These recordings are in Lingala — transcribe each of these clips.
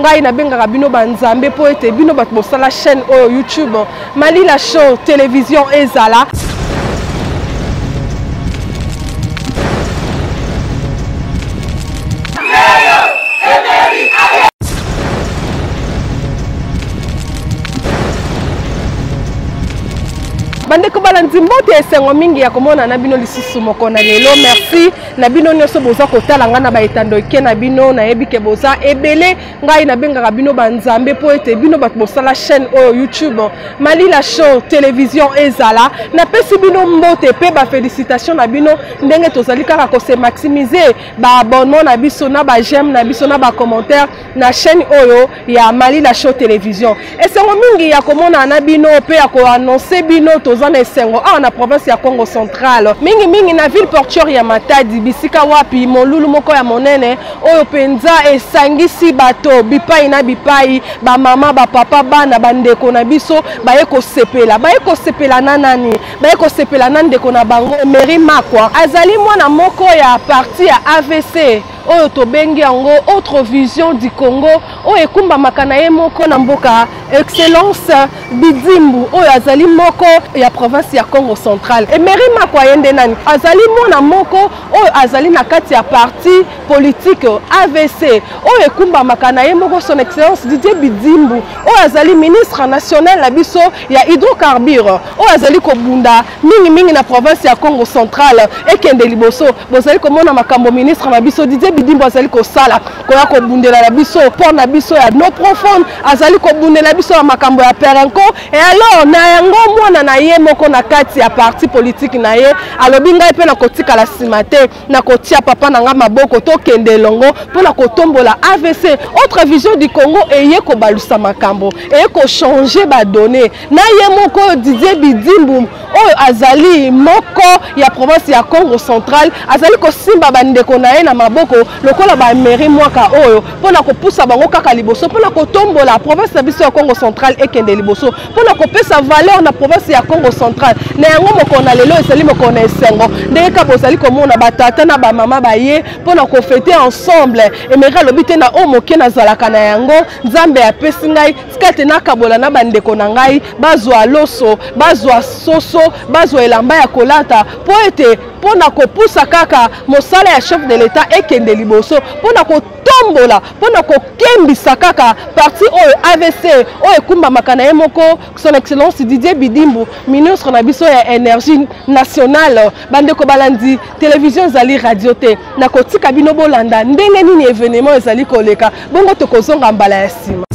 ngai na benga bino banzambe po ete bino bato bosala chaîne au YouTube Malila Show télévision ezala. Bandeko balandi mbote esengo mingi ya komona na bino lisusu moko na lelo. Merci na bino nyonso boza kotala nga na baetando eke na bino na yebi ke boza ebele ngai na benga bino banzambe po ete bino bato bosala chaîne au YouTube Malila Show télévision ezala. Na pesi bino mbote pe ba félicitations na bino ndenge tozali kaka ko se maximiser ba abonnement na biso na ba j'aime na biso na ba commentaire na chaîne oyo ya Malila Show télévision. Esengo mingi ya komona na bino pe ya ko annoncer bino na esengo na province ya Congo central mingi na ville portuaire ya Matadi bisika wapi molulu moko ya monene oyo penza esangisi bato bipai na bipai ba mama ba papa bana bandeko na biso baye ko sepela na nani baye ko sepela na ndeko na bango Emery Makwa azali mwana moko ya parti ya AVC oyo tobengi yango autre vision du Congo oyo ekumba makana ye moko na mboka excellence Bidimbu oyo azali moko ya province ya Congo central. Emery Makwa yende nani azali mwana moko oyo azali na kati ya parti politique AVC oyo ekumba makana ye moko son excellence Didier Bidimbu oyo azali ministre national na biso ya hydrocarbure oyo azali kobunda mingi na province ya Congo central ekende liboso bozali komona makambo ministre na biso Didier Bidimbu azali kosala koya kobundela na biso port na biso ya no profonde azali kobundela biso na makambo ya perenko et alors na yango mwana na ye moko na kati ya parti politique na ye alobi ngai pe na kotika la simate na kotia papa na nga maboko to kende longo pour na kotombola AVC autre vision du Congo eye ko balusa makambo eye ko changer ba données na ye moko Didier Bidimbu oyo azali moko ya province ya Congo central azali ko simba bandeko na ye na maboko lokola ba Emery Mwaka oyo pona ko pusa bango kaka liboso pona ko tombola province ya biso ya Congo central ekende liboso pona ko pesa valeur na province ya Congo central na yango moko na lelo ezali moko na esengo ndenge ka bozali komona batata na ba mama baye pona ko fêter ensemble Emery alobite na o moke na zalaka na yango nzambe apesi ngai skate na kabola na bandeko na ngai bazwa loso bazwa soso bazwa elamba ya kolata po ete pona ko pusa kaka mosala ya chef de l'état ekende liboso pona ko tombola pona ko kembisa kaka parti oyo AVC oyo ekumba makana ye moko son excellence Didier Bidimbu ministre na biso ya énergie nationale bandeko balandi télévision ezali radio te na kotika bino bolanda ndenge nini événement ezali koleka bongo tokozonga mbala ya sima.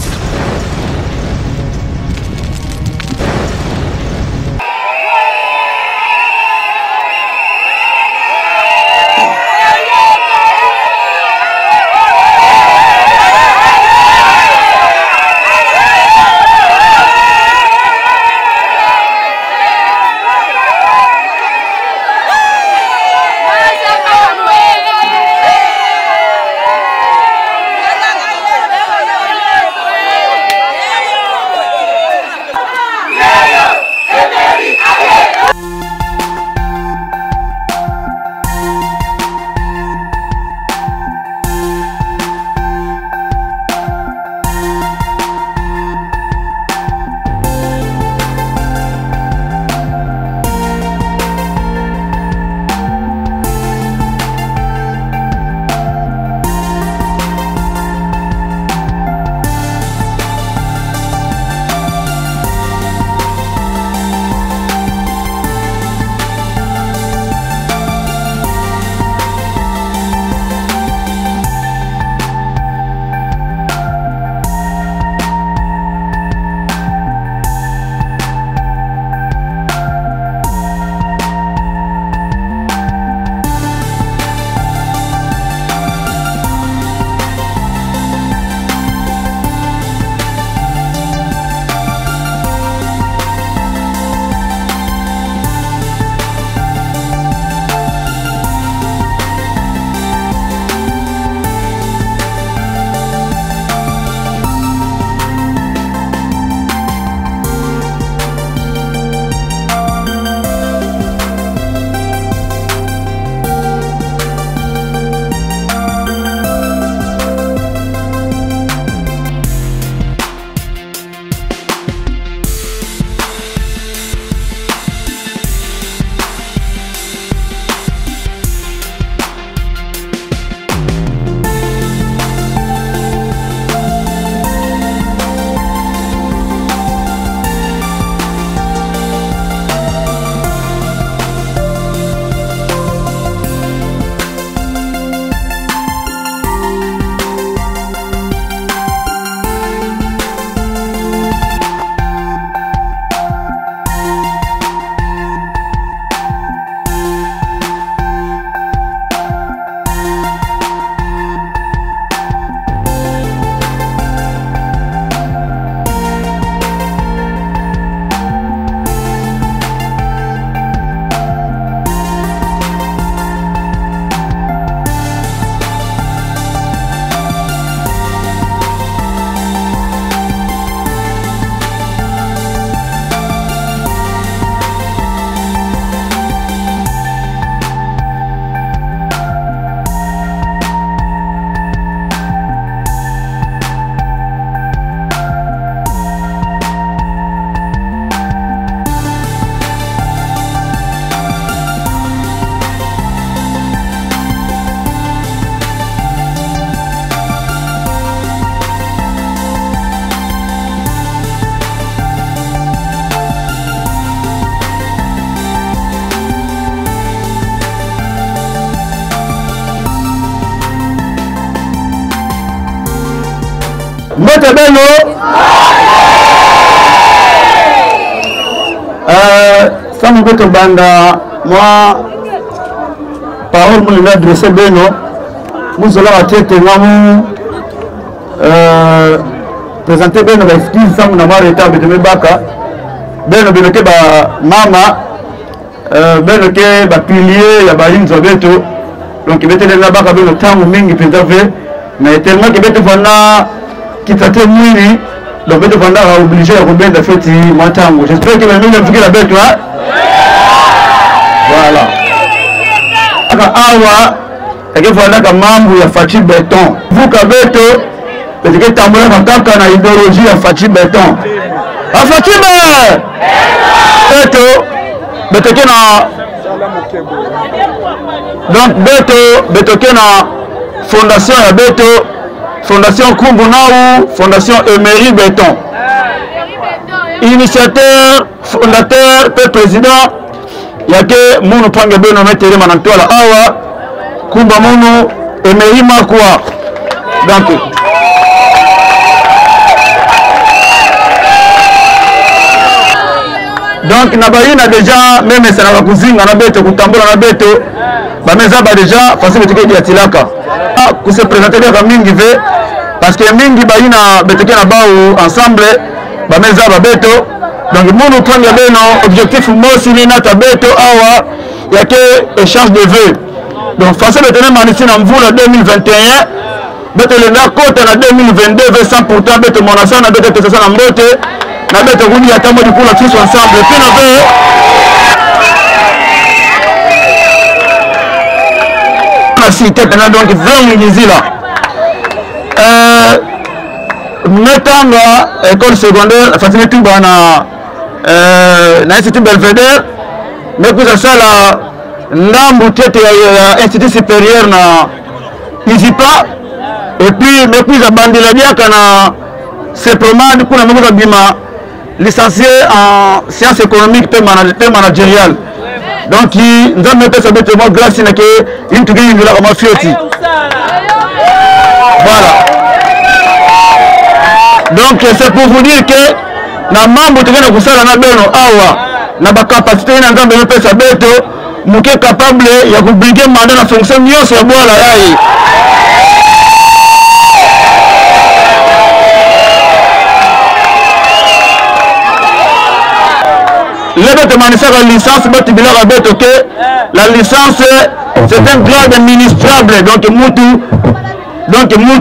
Mbote beno. Ça me fait banda moi parole moi il a adressé beno. Nous allons atteindre mamu présenter beno ba excuse ça mon avoir été avec mes baka. Beno beno ke ba mama beno ke ba pilier ya ba linzo beto. Donc il était là baka beno tangu mingi préservé mais tellement que beto fana kitate mwini donc beto fana obligé à kubenda feti matangu. J'espère que mimi mfiki la beto hein. Voilà. Aka awa akifanya kama mambo ya Fachi Beton. Vuka beto parce que tambola kaka na idéologie ya Fachi Beton. Fachi beto beto kena donc beto kena fondation ya beto fondation Kumbu Nau fondation Emery Beton. Initiateur fondateur et président yake munu pange beno metere manantola awa kumba munu Emery Makwa. Donc nabaina déjà même ça na kuzinga na beto kutambula na beto bameza ba déjà facile tike dia tilaka ku se présenter ka mingi ve parce que mingi baina beteke na bao ensemble bameza ba beto. Donc munu pange beno objectif mosi ni na beto awa yake échange de vœux. Donc facile betene manisi na mvula 2021 beto le na kota na 2022 100 pourtant beto monasa na beto tesa na mbote na beto kuni ya tambo dikula tous ensemble puis na ve na cité na donc vraiment ngizila metanga école secondaire fatine tuba na institut Belvedere mais kuza sala ndambu tete ya institut supérieur na Izipa et puis mais kuza bandila diaka na Sepromad kuna mmoja bima licencié en sciences économiques et managériales. Donc il nous a mis ça bête moi grâce à que il te gagne la comme fioti. Voilà. Donc c'est pour vous dire que na mambo tukena kusala na beno awa na ba capacité na ngambe pesa beto muke capable ya kubriguer mandat na fonction nyonso ya bwala yai. Le beto manisa la licence beto bila beto que la licence c'est un grade ministrable donc mutu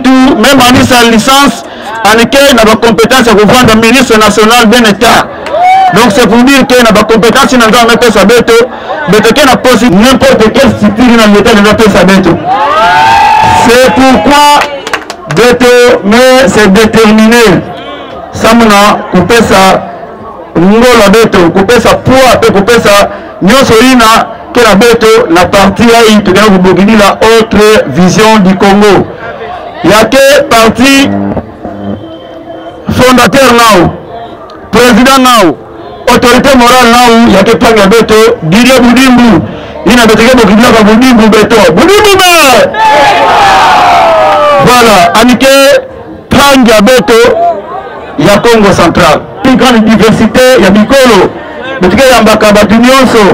même manisa la licence en lequel n'a pas compétence à rejoindre le ministre national d'un État. Donc c'est pour dire qu'il n'a pas compétence dans le pays sa beto, mais qu'il n'a pas n'importe quelle structure dans l'État de notre sa beto. C'est pourquoi beto, mais c'est déterminé. Ça m'a coupé ça, la beto, coupé ça poids, coupé ça, nous solina que la beto, la partie aïe, tu dois vous la autre vision du Congo. Il y a que partie fondateur now, président now, autorité morale now, il y a que Panga Beto, Didier Boudimbu, il n'a pas de Bokidaka Boudimbu Beto, Boudimbu be! Voilà, Anike Panga Beto, il y a Congo central. Une grande diversité, il y a Bikolo, mais il y a Mbakaba Tunyonso,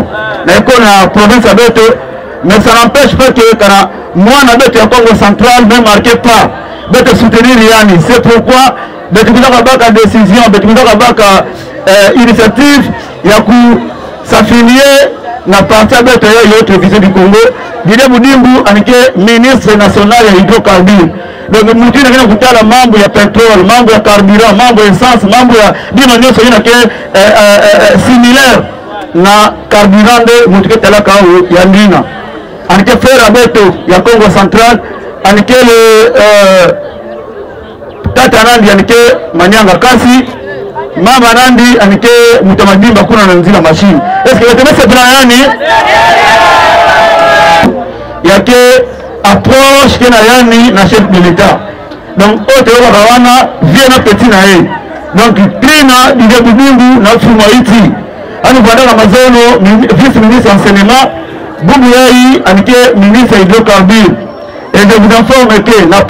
il y a la province à Beto, mais ça n'empêche pas que moi, na Beto, il y a Congo central, ne marquez pas, Beto soutenir Riani, c'est pourquoi betukizaka baka décision betukizaka baka initiative ya s'affilier na parti ya beto ya autre vision du Congo Didier Boudimbu anike ministre national ya hydrocarbures. Donc mutu na kutala mambo ya pétrole, mambo ya carburant, mambo ya essence, mambo ya bima nyonso ina ke similaire na carburant de mutu tala ka ya ndina anike frère beto ya Congo central anike le tata nandi anike manyanga kasi mama nandi anike mutamadimba kuna na nzila machine. Est-ce que vous connaissez plan yani yake approche que na yani na chef de l'état donc autre wana vient petit na yeye donc trina Didier Boudimbu na Fumaiti ani bwana mazono vice ministre enseignement Boubou Yayi anike ministre hydrocarbures et je vous informe que la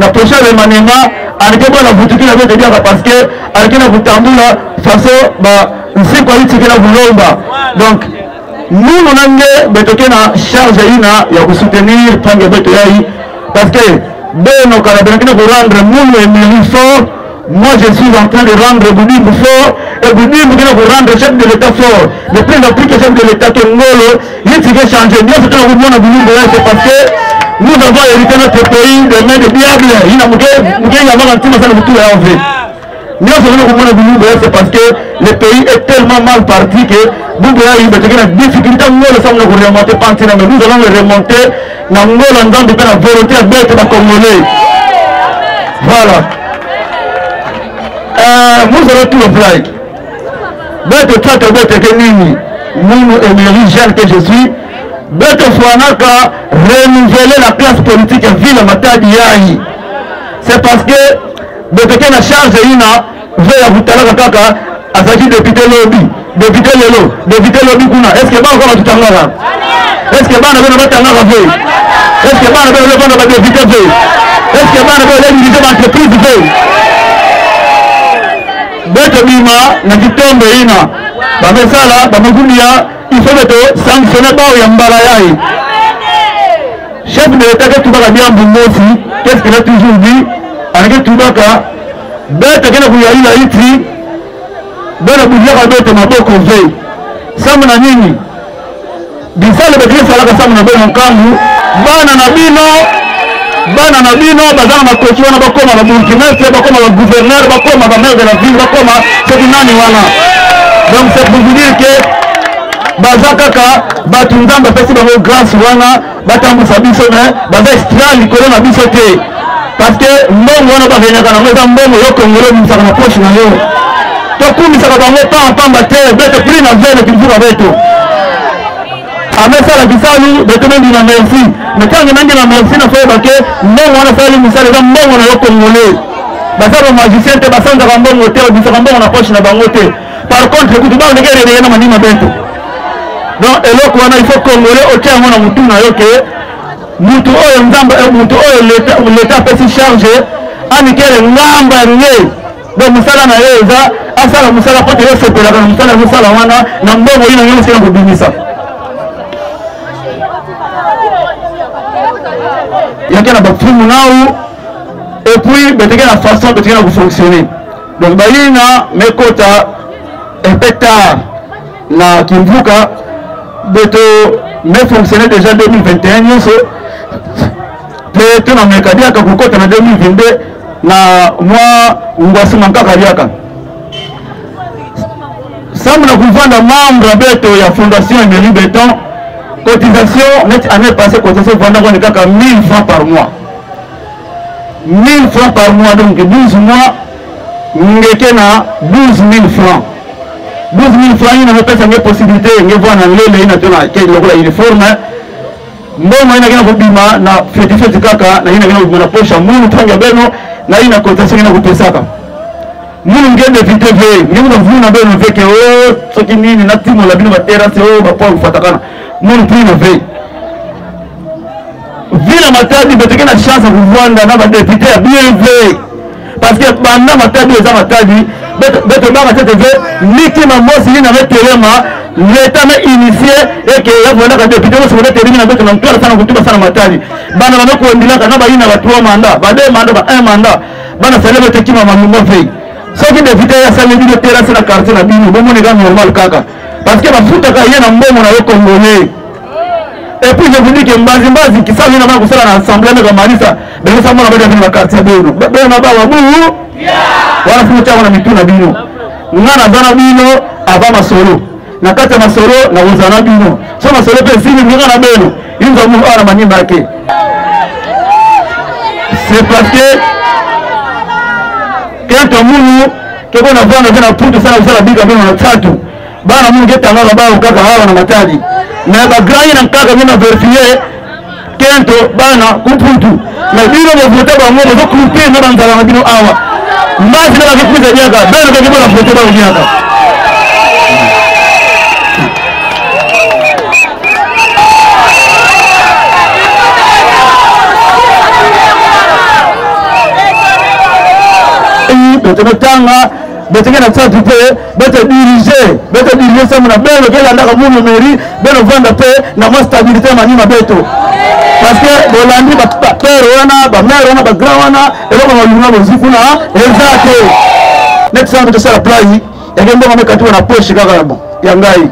prochaine remaniement alike bwana vutukila bete diaka parce que alike na kutambula façon ba nsiku alitikela kulomba. Donc nous nange betoke na charge ina ya kusoutenir pange beto yai parce que beno kana benakina ko rendre mulu et fort. Moi je suis en train de rendre Boudimbo fort et Boudimbo qui va rendre chef de l'État fort. Le plus d'applique chef de l'État que Ngolo, il s'est changé. Nous c'est un mouvement à Boudimbo, c'est parce que nous avons hérité notre pays de mains de diable. Il a mouillé il y a un petit matin de tout à enlever. Nous sommes un mouvement à Boudimbo, c'est parce que le pays est tellement mal parti que Boudimbo a eu des difficultés. Ngolo ça nous remonter pantina, mais nous allons le remonter. Ngolo en donnant de la volonté à bête de Congolais. Voilà. Nous allons tout le fly. Bête toi bête que nini. Nous émery jeune que je suis. Bête Fouanaka renouveler la classe politique à ville Matadi Yahi. C'est parce que bête que la charge ina veut à Boutala Kaka à s'agir député lobby. Député lelo. Député lobby kuna. Est-ce que pas encore tout en là? Est-ce que pas ne veut pas en veille? Est-ce que pas ne veut pas député veille? Est-ce que pas ne veut pas diriger l'entreprise veille? Bête bima na kitombe ina bamesala bamugunia il faut que sanctionner ba ya mbala yai chef de l'État que tu vas bien Mbumbosi qu'est-ce qu'il a toujours dit avec Tubaka bête que na kuyai la iti bête budia ka bête maboko veille samna nini bisale bekile sala ka samna be nkambu bana na bino bazana makochi wana bakoma ba multimètre bakoma ba gouverneur bakoma ba maire de la ville bakoma c'est nani wana. Donc c'est pour vous dire que bazakaka batunzamba pesi bango grâce wana batambusa biso mais baza extra likolo na biso te parce que mbongo wana bakenyaka nango eza mbongo yo Congolais bimisaka na poche na yo tokumisaka bango pamba te bete pli na vele kilfuka beto amesala bisalu betemendi na merci mais quand on a merci na fois que non on a fait le misala za mbongo na yo Congolais basaba magicien te basanga mbongo te bisaka mbongo na poche na bango te. Par contre écoute ba ndeke rede na manima beto donc eloko wana il faut Congolais otia mona mutu na yo ke mutu oyo nzamba mutu oyo l'État pesi charge anikele ngamba nge donc musala na yo eza asala musala pote yo sepela kana musala musala wana na mbongo ina yo sina kubimisa. Il y a des films et puis la façon de fonctionner. Donc Bayina Mekota un peu tard la Kimvuka mais fonctionner déjà 2021 peut-être na Mekadia Kakukota en 2022 na moi Ngwasi Mankakariaka. Ça me a membre beto ya fondation Emery Béton. Cotisation, net année passée, cotisation pendant 1000 francs par mois. 1000 francs par mois, donc 12 mois, nous avons 12 000 francs. 12 000 francs, il n'y a pas de possibilité, il y a un uniforme. Bon, il y a un fait de caca, il y a une poche à moun, il y a une cotisation qui est ça. Nous avons des vidéos, nous avons vu que ce qui est natif, nous avons vu terrasse, nous avons vu mon prix de veille. Ville Matadi, mais tu as une chance de voir un député bien veillé. Parce que pendant Matadi, les Matadi, Niki Mamosi n'avait tellement l'État m'a initié et que la voilà que député se voulait terminer avec un emploi sans coutume sans Matadi. Bana na ko ndila kana ba ina ba 3 mandats, ba 2 mandats, ba 1 mandat. Bana célèbre te kima mamumo veille. Ce qui député ya sali bi terrasse na quartier na binu, bon mon gars normal kaka. Parce que mafuta ka yena mbongo na yo Congolais. Et puis je vous dis que Mbazi qui savent na kusala na assemblée na Marisa, bele sama na bada na quartier beno. Bele na ba wa bu. Wala futa wana mituna bino. Ngana bana bino ava masolo. Na kata masolo na uzana bino. So masolo pe sini ngana beno. Inzo mu ara manyimba yake. C'est parce que quand on que bona vana puto sana usala biga bino na tatu. Bana mungu getanga bao kaka hawa na Matadi. Na bagrai na kaka mimi verifie kento bana kuputu. Na bino vote ba mungu zo kupe na banzala na bino awa. Mbasi na bakikuza nyaka, beno kwa kibola vote ba nyaka. tanga beteke na tsatu pe bete diriger ça mona belo ke landa ka muno mairie belo vanda pe na mo stabilité manima beto parce que bolandi ba père wana ba mère wana ba grand wana et ba malunga bozikuna exacte next time to sala play ya ngembo ngame na poche kaka bon ya ngai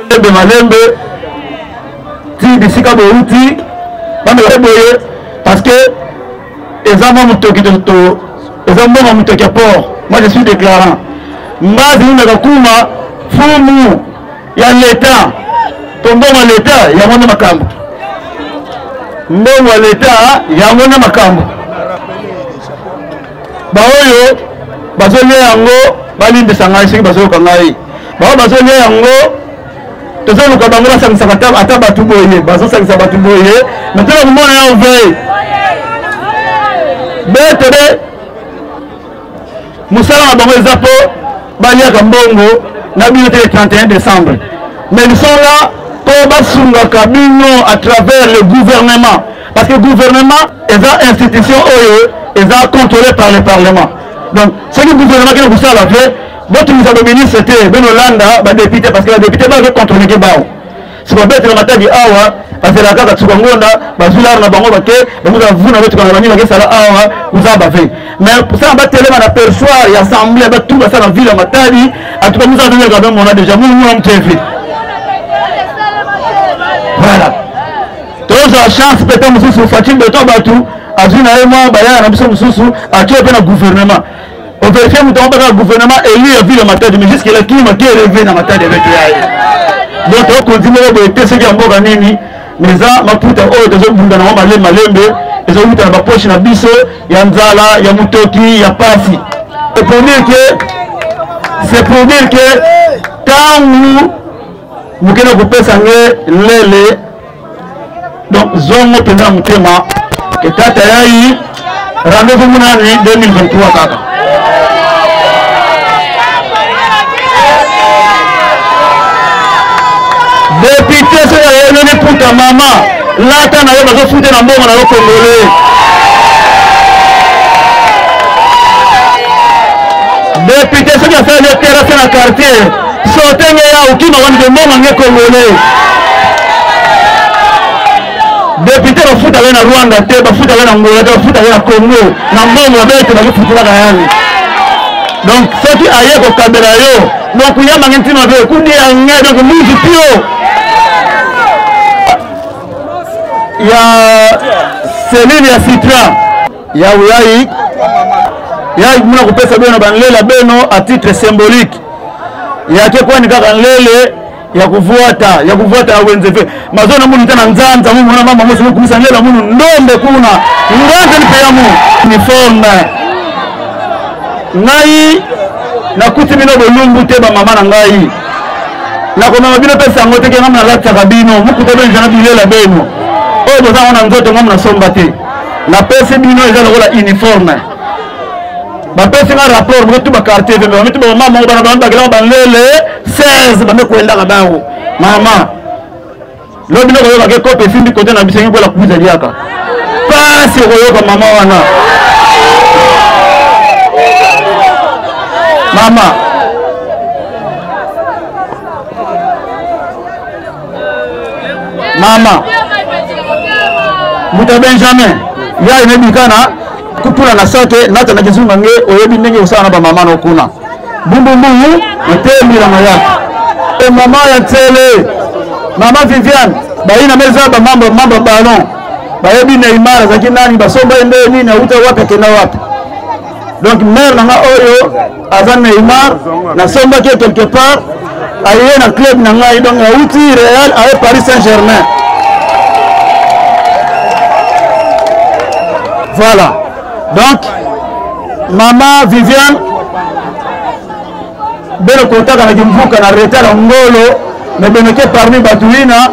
Lembe malembe ti bisika bouti bambe boye parce que ezama mutoki to ezama mutoki port. Moi je suis déclarant mbazi na kuma fumu ya leta tomboma leta ya mwana makambo mbongo leta ya mwana makambo baoyo bazole yango balinde sangai siki bazoka ngai bao bazole yango tozoluka bango basangisaka ata bato boye bazosangisa bato boye maintenant komona ya ovei betede mosala na bango eza po baliaka mbongo na bino te le 31 décembre mais ils sont là po basungaka bino à travers le gouvernement parce que le gouvernement eza institution oyo eza contrôlé par le parlement donc c'est le gouvernement qui nous sala fait votre mise à ministre c'était ben Hollanda ba député parce que la député va contrôler ke bao c'est pas bête la matadi awa parce que la kaka tsukongonda bazula na bango bake bango za vuna betu kana banyima ke sala awa uzaba fait mais ça ba télé na perchoir ya assemblée ba tout ba ça na ville matadi atuka nous a donné quand même on a déjà mon mtf voilà tous la chance peut-être nous sur Fatim beto batu azuna ema baya na biso mususu akio pe na gouvernement on vérifie mutomba ka gouvernement élu ya ville matadi mais jusqu'à là qui m'a élevé na matadi avec yaye donc on continue à boiter ce qui a mboka nini mais ça maputa oyo tozobunda na malembe ezobuta na bapoche na biso ya nzala ya mutoki ya pasi c'est pour dire que tangu mukena kopesa nge lele donc zongo penza mutema ke tata yayi rendez-vous munani 2023 kaka député c'est la pour ta maman là t'as n'a pas foutu dans bon na congolais député c'est qui a fait le terrain dans le quartier sortez ya ukima wana de bon na congolais député ba futa na Rwanda te ba futa na Angola te ba futa na Congo na mbongo bete ba futa na yani donc ce qui aye ko kabela yo donc yama ngentima be kudi anga donc muzi pio ya Céline ya Citra ya uyai ya muna kupesa beno banlela beno à titre symbolique ya ke kwani kaka nlele ya kuvuata wenzefe mazona munu tena nzanza munu na mama mose kumisa nlela munu ndombe kuna nganze nipeyamu uniforme ngai na kuti bino bolumbu te ba mama na ngai na koma bino pesa ngote ke ngamna latsa kabino mukuta benja na bilela beno oyo boza wana nzoto ngamna somba te na pesa bino eza lokola uniforme bapesi nga rapport motu ba quartier vembe bametu ba mama bana bana bagela banlele 16 bame kwenda kabango mama lo bino ko yoka ko pe findi kote na bisengi ko la kuza liaka pasi ko yoka mama wana mama mama muta Benjamin ya inebikana kupula na sote nata na kizunga nge oyebi ndenge usana ba mama no kuna bumbu mbungu mtembi la mayaka e mama ya tele mama Viviane baina meza ba mambo ballon bayebi Neymar za kinani basomba ende nini na uta wapi kena wapi donc mère nanga oyo azan Neymar na somba ke quelque part aye na club na ngai donc na uti Real aye Paris Saint-Germain voilà. Donc, maman Viviane, bel contact avec une boucle en retard en Ngolo, mais bien que parmi Batouina,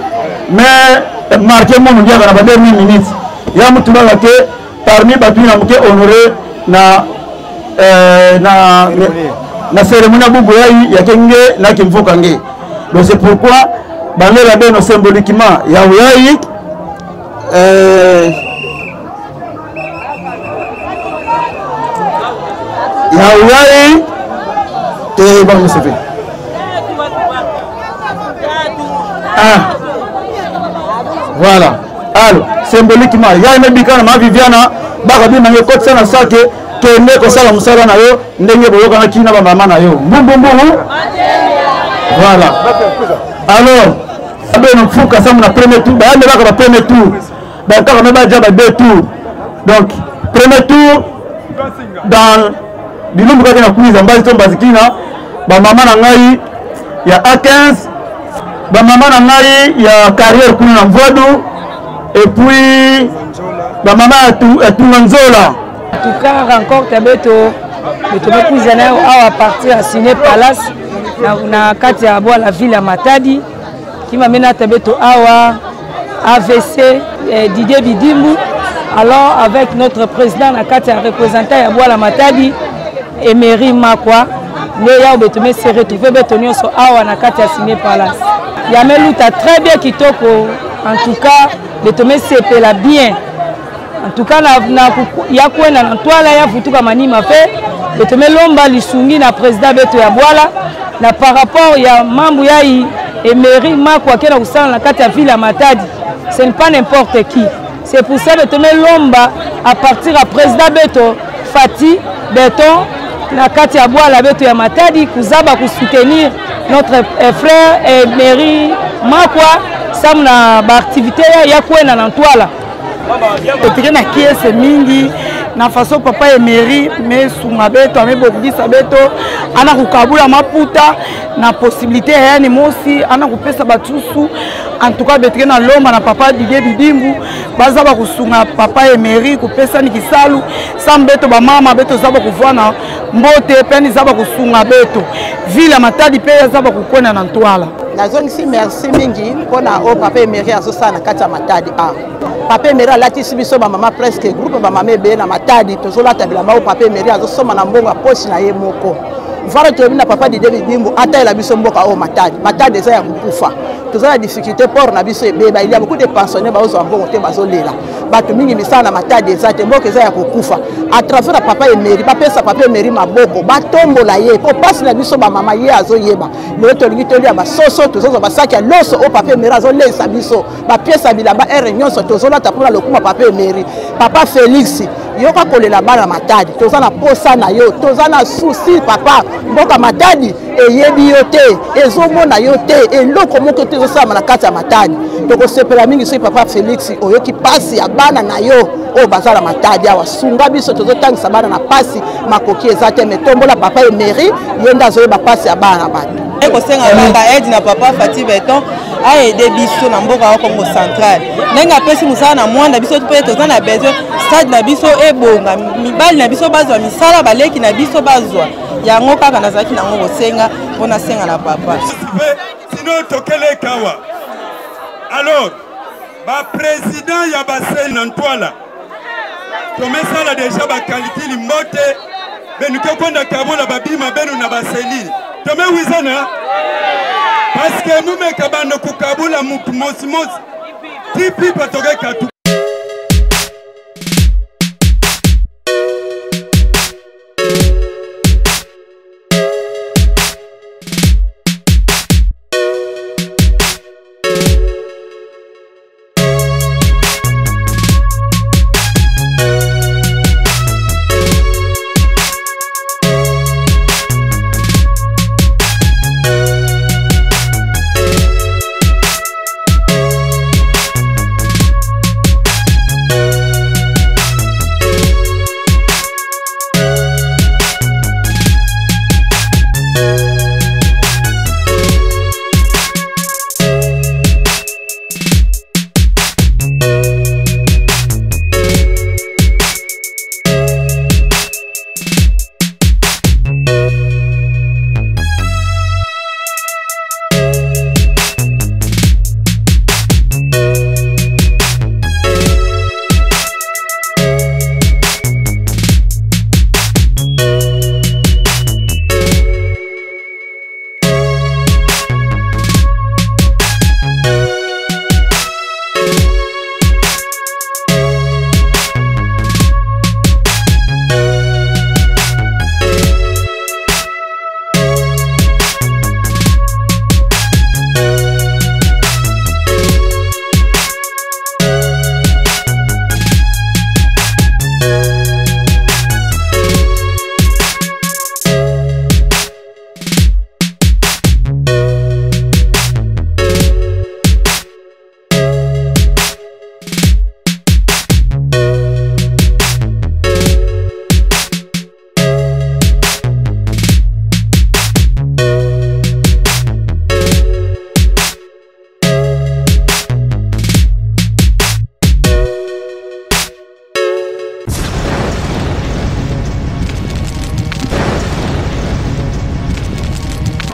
mais marqué mon mondial dans la dernière minute. Il y a mutuba que parmi Batouina, honoré na na cérémonie ya bubu ya kenge na kimvoka nge. Donc c'est pourquoi bango la beno symboliquement ya uyai te ba musefe. Voilà. Alors, symboliquement, il y a une bikana ma Viviana, bakabi mangi kotsa na sake kende ko sala musala na yo ndenge boyoka na kina ba mama na yo. Mbumbu. Voilà. Alors, abeno fuka ça na premier tour, ba ndeka ba premier tour. Ba ka ba ba jaba deux tours. Donc, premier tour dans bilumbu ka na kuiza mbazi to mbazikina ba mama na ngai ya A15, ba mama na ngai ya carrière kuna na Mvodu. Et puis, ma maman a tout Nzola. En tout cas, encore Tabeto, à partir à Ciné Palace, na kati ya la ville à Matadi, qui m'a mené à Tabeto Awa, AVC, Didier Bidimbu. Alors, avec notre président, na kati ya représentant à la Matadi, Emery Makwa, Léa Betomé s'est retrouvé Betonio sur Awa na kati ya Ciné Palace. Yamelu ta très bien kitoko, en tout cas. Betomé sepela bien. En tout cas, ya kwenda na toile ya futuka manima fait. Betomé lomba lisungi na président beto ya Bwala na par rapport ya mambo ya Emery Makwa kena kusana na kati ya ville ya Matadi. Ce n'est pas n'importe qui. C'est pour ça Betomé lomba à partir à président beto Fati Beton na kati ya Bwala beto ya Matadi kuzaba soutenir notre frère Emery Makwa. Samna ba activité ya kwenda na ntwala otike na kiese mingi na façon papa Emery mais sunga beto amebokisa beto ana kukabula maputa na possibilité yani mosi ana kupesa batusu en tout cas betike na lomba na papa Didier Bidimbu baza ba kusunga papa Emery kupesa ni kisalu sam beto ba mama beto zaba kuvana mbote peni zaba kusunga beto ville Matadi pe zaba kukwenda na ntwala. Nazongisi merci mingi pona o papa Emery azosa na kati ya Matadi papa Emery alatisi biso ba mama presque groupe ba mama ebe na Matadi tozolata bilamba o papa Emery azosoma na mbongo poche na ye moko mfano tobina papa Didier Bidimbu ata ela biso mboka o Matadi eza ya kukufa toza na difficulté pour na biso ebeba il y a beaucoup de pensionnaires bazo mbongo te bazolela bato mingi misana na Matadi eza te mboka eza ya kukufa à travers papa Emery bapesa papa Emery maboko batombola ye po passe na biso ba mama ye azoyeba le tolingi tolia basoso tozozo basaki ya loso o papa Emery azolesa biso bapiesa bilamba ere nyonso tozolata mpona lokuma papa Emery papa Félix yoka kolela bana Matadi toza na posa na yo toza na souci papa mboka Matadi eyebi yo te ezomona yo te eloko moko te ezosala na kati ya Matadi tokosepela mingi soki papa Félix oyoki pasi ya bana na yo o bazala Matadi awa sunga biso tozotangisa bana na pasi makoki eza te me tombola papa Emery yenda azoyeba pasi ya bana na bato ekosenga kaka aide na papa Fati Beton aide biso na mboka ya Congo central ndenge apesi mosala na mwanda biso mpe toza na besoin stade na biso ebonga mibali na biso bazwa misala baleki na biso bazwa yango kaka nazalaki nango kosenga mpona senga na papa sino tokele kawa alors ba président ya baseli na ntwala tomesala deja bakalikili mbote benuke konda kabola babima benu na baseli tome wizana parce que mumeka bando kukabula mutu mosi tipi patoke katu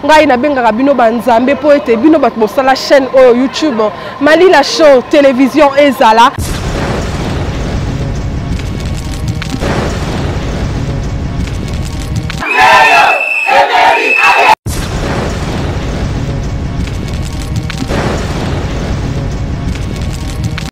ngai nabengaka bino banzambe po ete bino bato bosala chaîne oyo YouTube Malila Show télévision ezala